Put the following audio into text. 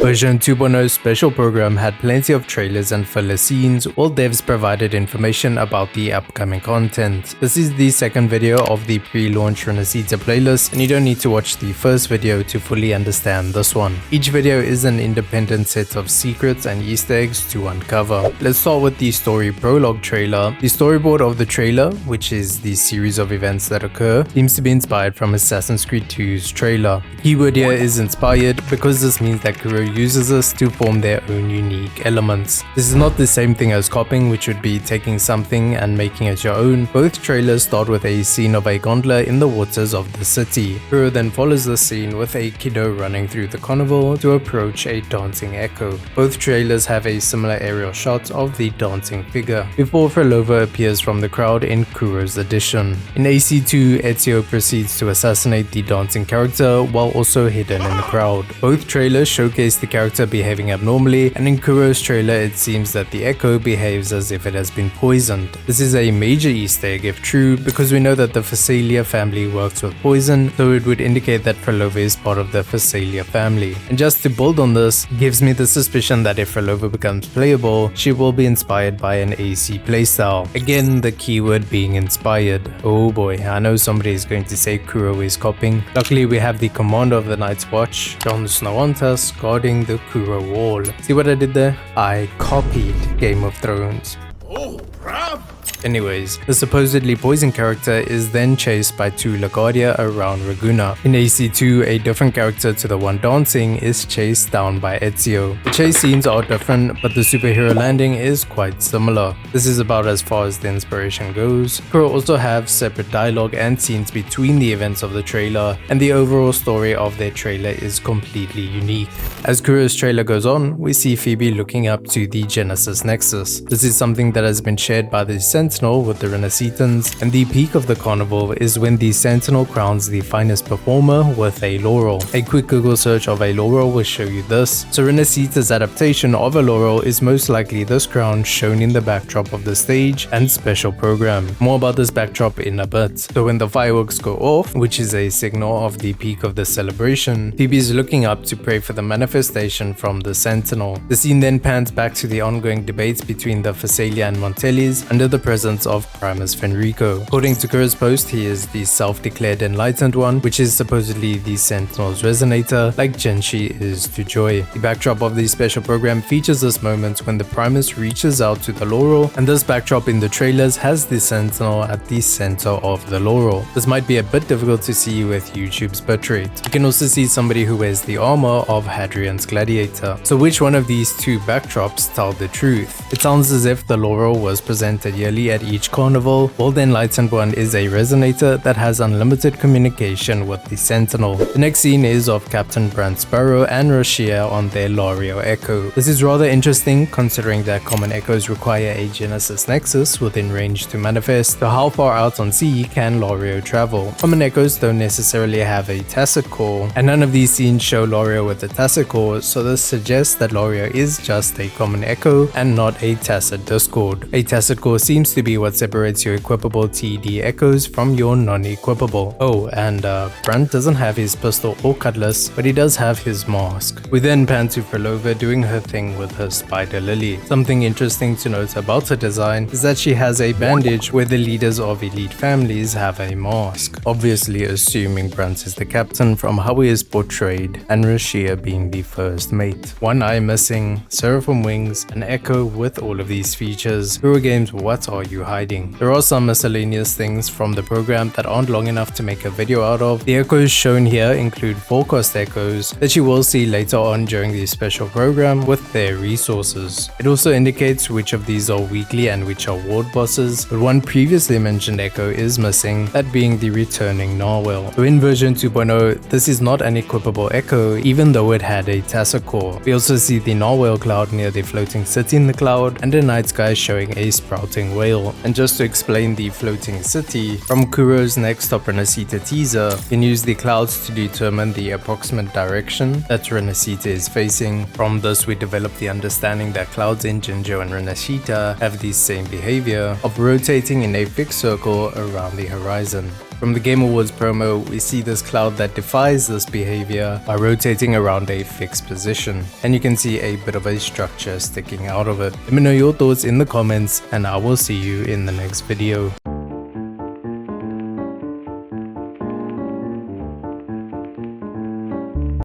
Version 2.0 special program had plenty of trailers and filler scenes, while devs provided information about the upcoming content. This is the second video of the pre-launch Rinascita playlist, and you don't need to watch the first video to fully understand this one. Each video is an independent set of secrets and Easter eggs to uncover. Let's start with the story prologue trailer. The storyboard of the trailer, which is the series of events that occur, seems to be inspired from Assassin's Creed 2's trailer. The keyword here is inspired because this means that Kuro uses this to form their own unique elements. This is not the same thing as copying, which would be taking something and making it your own. Both trailers start with a scene of a gondola in the waters of the city. Kuro then follows the scene with a kiddo running through the carnival to approach a dancing echo. Both trailers have a similar aerial shot of the dancing figure, before Phrolova appears from the crowd in Kuro's edition. In AC2, Ezio proceeds to assassinate the dancing character while also hidden in the crowd. Both trailers showcase the character behaving abnormally, and in Kuro's trailer it seems that the echo behaves as if it has been poisoned. This is a major Easter egg if true, because we know that the Phasalia family works with poison, so it would indicate that Phrolova is part of the Phasalia family. And just to build on this, gives me the suspicion that if Phrolova becomes playable, she will be inspired by an AC playstyle. Again, the keyword being inspired. Oh boy, I know somebody is going to say Kuro is copying. Luckily we have the commander of the Night's Watch, Jon Snowantas, guarding the Kuro wall. See what I did there? I copied Game of Thrones. Oh, bruv! Anyways, the supposedly poison character is then chased by two LaGuardia around Ragusa. In AC2, a different character to the one dancing is chased down by Ezio. The chase scenes are different, but the superhero landing is quite similar. This is about as far as the inspiration goes. Kuro also have separate dialogue and scenes between the events of the trailer, and the overall story of their trailer is completely unique. As Kuro's trailer goes on, we see Phoebe looking up to the Genesis Nexus. This is something that has been shared by the Sentinel with the Rinascitans, and the peak of the carnival is when the Sentinel crowns the finest performer with a laurel. A quick Google search of a laurel will show you this. So Rinascita's adaptation of a laurel is most likely this crown shown in the backdrop of the stage and special program. More about this backdrop in a bit. So when the fireworks go off, which is a signal of the peak of the celebration, Phoebe is looking up to pray for the manifestation from the Sentinel. The scene then pans back to the ongoing debates between the Phasalia and Montellis under the presence of Primus Fenrico. According to Kuro's post, he is the self-declared enlightened one, which is supposedly the Sentinel's resonator, like Genshi is to Joy. The backdrop of the special program features this moment when the Primus reaches out to the laurel, and this backdrop in the trailers has the Sentinel at the center of the laurel. This might be a bit difficult to see with YouTube's bitrate. You can also see somebody who wears the armor of Hadrian's gladiator. So which one of these two backdrops tell the truth? It sounds as if the laurel was presented yearly at each carnival, while the enlightened one is a resonator that has unlimited communication with the Sentinel. The next scene is of Captain Brant Roccia and Roccia on their Lario Echo. This is rather interesting considering that common echoes require a Genesis Nexus within range to manifest, so how far out on sea can Lario travel? Common echoes don't necessarily have a tacit core, and none of these scenes show Lario with a tacit core, so this suggests that Lario is just a common echo and not a tacit discord. A tacit core seems to be what separates your equipable TD echoes from your non-equipable. Oh, and Brant doesn't have his pistol or cutlass, but he does have his mask. We then pan to Phrolova doing her thing with her spider lily. Something interesting to note about her design is that she has a bandage where the leaders of elite families have a mask. Obviously assuming Brant is the captain from how he is portrayed, and Roccia being the first mate. One eye missing, seraphim wings, an echo with all of these features. Kuro Games, what are you hiding? There are some miscellaneous things from the program that aren't long enough to make a video out of. The echoes shown here include forecast echoes that you will see later on during the special program with their resources. It also indicates which of these are weekly and which are ward bosses, but one previously mentioned echo is missing, that being the returning narwhal. So in version 2.0, this is not an equipable echo even though it had a tacit core. We also see the narwhal cloud near the floating city in the cloud and a night sky showing a sprouting whale. And just to explain the floating city, from Kuro's Next Stop Rinascita teaser, you can use the clouds to determine the approximate direction that Rinascita is facing. From this we develop the understanding that clouds in Jinjo and Rinascita have the same behavior of rotating in a fixed circle around the horizon. From the Game Awards promo, we see this cloud that defies this behavior by rotating around a fixed position, and you can see a bit of a structure sticking out of it. Let me know your thoughts in the comments, and I will see you in the next video.